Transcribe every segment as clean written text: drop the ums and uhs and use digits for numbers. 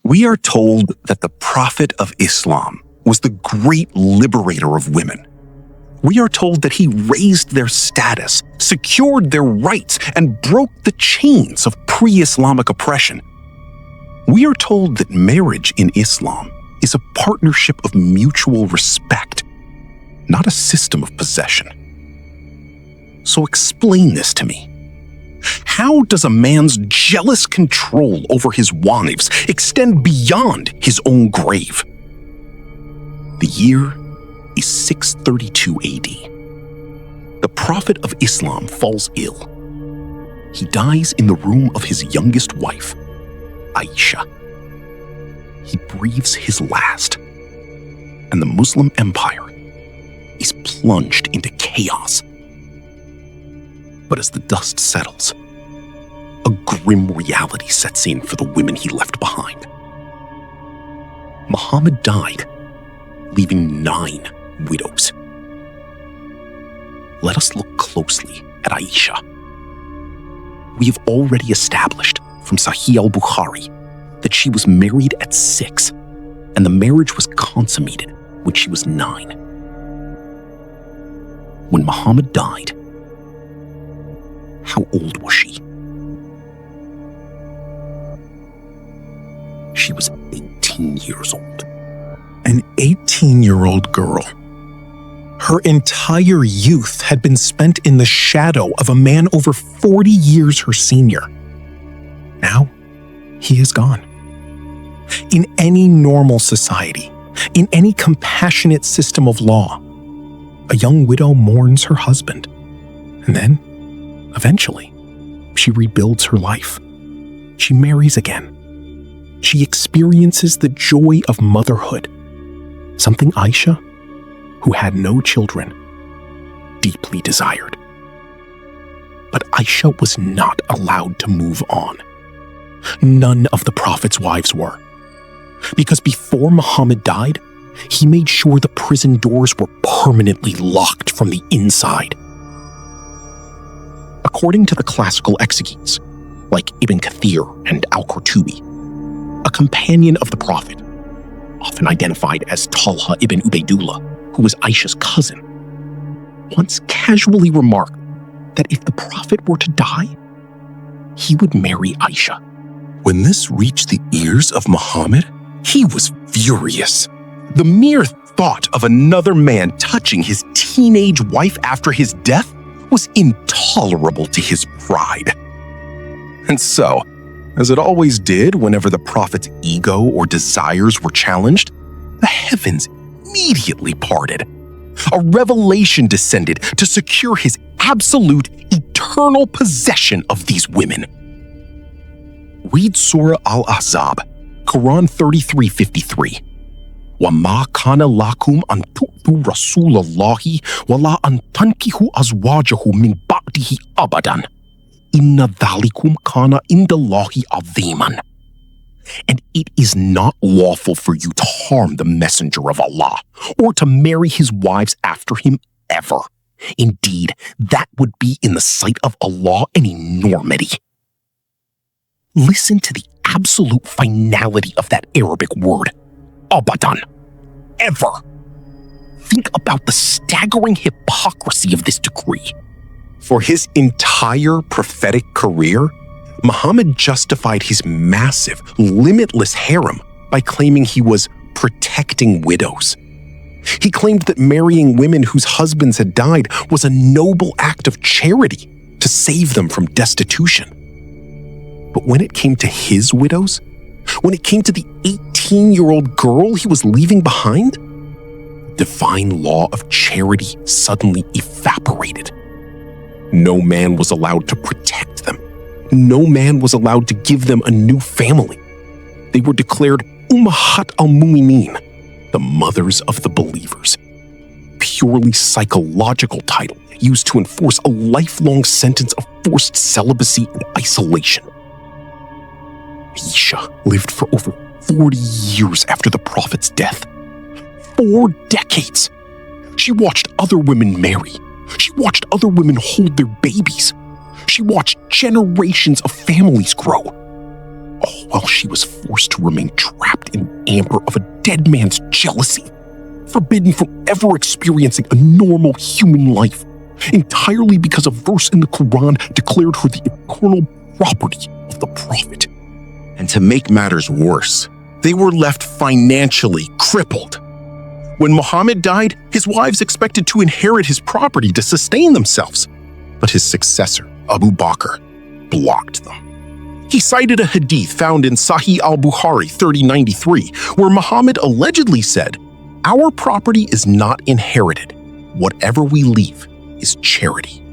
We are told that the Prophet of Islam was the great liberator of women. We are told that he raised their status, secured their rights, and broke the chains of pre-Islamic oppression. We are told that marriage in Islam is a partnership of mutual respect, not a system of possession. So explain this to me. How does a man's jealous control over his wives extend beyond his own grave? The year is 632 AD. The Prophet of Islam falls ill. He dies in the room of his youngest wife, Aisha. He breathes his last, and the Muslim empire is plunged into chaos. But as the dust settles, a grim reality sets in for the women he left behind. Muhammad died, leaving 9 widows. Let us look closely at Aisha. We have already established from Sahih al-Bukhari that she was married at 6, and the marriage was consummated when she was 9. When Muhammad died, how old was she? She was 18 years old. An 18-year-old girl. Her entire youth had been spent in the shadow of a man over 40 years her senior. Now, he is gone. In any normal society, in any compassionate system of law, a young widow mourns her husband, and then, eventually, she rebuilds her life. She marries again. She experiences the joy of motherhood, something Aisha, who had no children, deeply desired. But Aisha was not allowed to move on. None of the Prophet's wives were. Because before Muhammad died, he made sure the prison doors were permanently locked from the inside. According to the classical exegetes, like Ibn Kathir and al-Qurtubi, a companion of the Prophet, often identified as Talha ibn Ubaidullah, who was Aisha's cousin, once casually remarked that if the Prophet were to die, he would marry Aisha. When this reached the ears of Muhammad, he was furious. The mere thought of another man touching his teenage wife after his death was intolerable to his pride. And so, as it always did whenever the Prophet's ego or desires were challenged, the heavens immediately parted. A revelation descended to secure his absolute, eternal possession of these women. Read Surah Al-Ahzab, Quran 33:53. وَمَا كَانَ لَكُمْ أَن تُؤْذُوا رَسُولَ اللَّهِ وَلَا أَن تَنكِحُوا أَزْوَاجَهُ مِن بَعْدِهِ أَبَدًا إِنَّ ذَلِكُمْ كَانَ عِندَ اللَّهِ عَظِيمًا. And it is not lawful for you to harm the messenger of Allah or to marry his wives after him ever. Indeed, that would be in the sight of Allah an enormity. Listen to the absolute finality of that Arabic word, abadan, ever. Think about the staggering hypocrisy of this decree. For his entire prophetic career, Muhammad justified his massive, limitless harem by claiming he was protecting widows. He claimed that marrying women whose husbands had died was a noble act of charity to save them from destitution. But when it came to his widows, when it came to the 18-year-old girl he was leaving behind, the divine law of charity suddenly evaporated. No man was allowed to protect them. No man was allowed to give them a new family. They were declared Ummahat al-Mu'mineen, the mothers of the believers. Purely psychological title used to enforce a lifelong sentence of forced celibacy and isolation. Aisha lived for over 40 years after the Prophet's death. 4 decades. She watched other women marry. She watched other women hold their babies. She watched generations of families grow, all while she was forced to remain trapped amber of a dead man's jealousy, forbidden from ever experiencing a normal human life, entirely because a verse in the Quran declared her the eternal property of the Prophet. And to make matters worse, they were left financially crippled. When Muhammad died, his wives expected to inherit his property to sustain themselves, but his successor, Abu Bakr, blocked them. He cited a hadith found in Sahih al-Bukhari 3093, where Muhammad allegedly said, "Our property is not inherited. Whatever we leave is charity."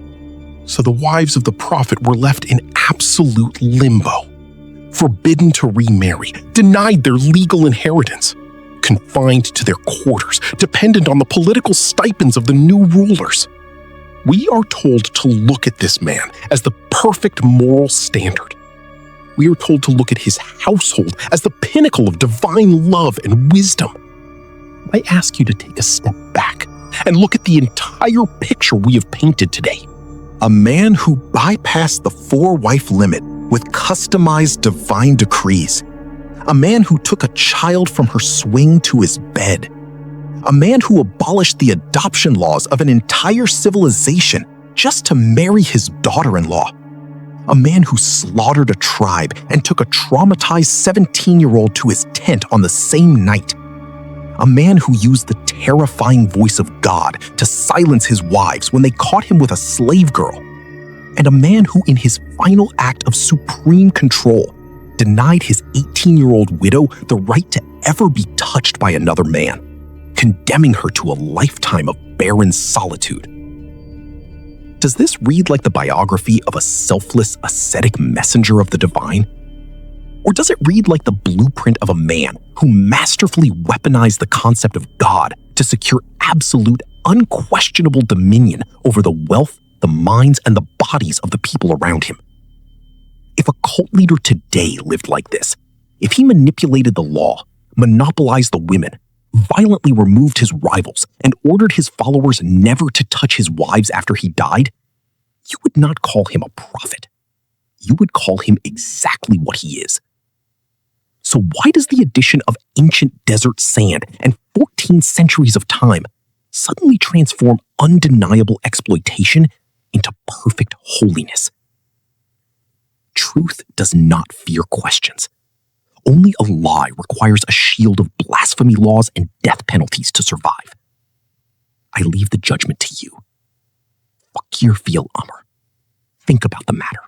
So the wives of the Prophet were left in absolute limbo, forbidden to remarry, denied their legal inheritance, confined to their quarters, dependent on the political stipends of the new rulers. We are told to look at this man as the perfect moral standard. We are told to look at his household as the pinnacle of divine love and wisdom. I ask you to take a step back and look at the entire picture we have painted today. A man who bypassed the four-wife limit with customized divine decrees. A man who took a child from her swing to his bed. A man who abolished the adoption laws of an entire civilization just to marry his daughter-in-law. A man who slaughtered a tribe and took a traumatized 17-year-old to his tent on the same night. A man who used the terrifying voice of God to silence his wives when they caught him with a slave girl. And a man who, in his final act of supreme control, denied his 18-year-old widow the right to ever be touched by another man, condemning her to a lifetime of barren solitude. Does this read like the biography of a selfless, ascetic messenger of the divine? Or does it read like the blueprint of a man who masterfully weaponized the concept of God to secure absolute, unquestionable dominion over the wealth, the minds, and the bodies of the people around him? If a cult leader today lived like this, if he manipulated the law, monopolized the women, violently removed his rivals, and ordered his followers never to touch his wives after he died, you would not call him a prophet. You would call him exactly what he is. So why does the addition of ancient desert sand and 14 centuries of time suddenly transform undeniable exploitation into perfect holiness? Truth does not fear questions. Only a lie requires a shield of blasphemy laws and death penalties to survive. I leave the judgment to you. Fakir fil amr. Think about the matter.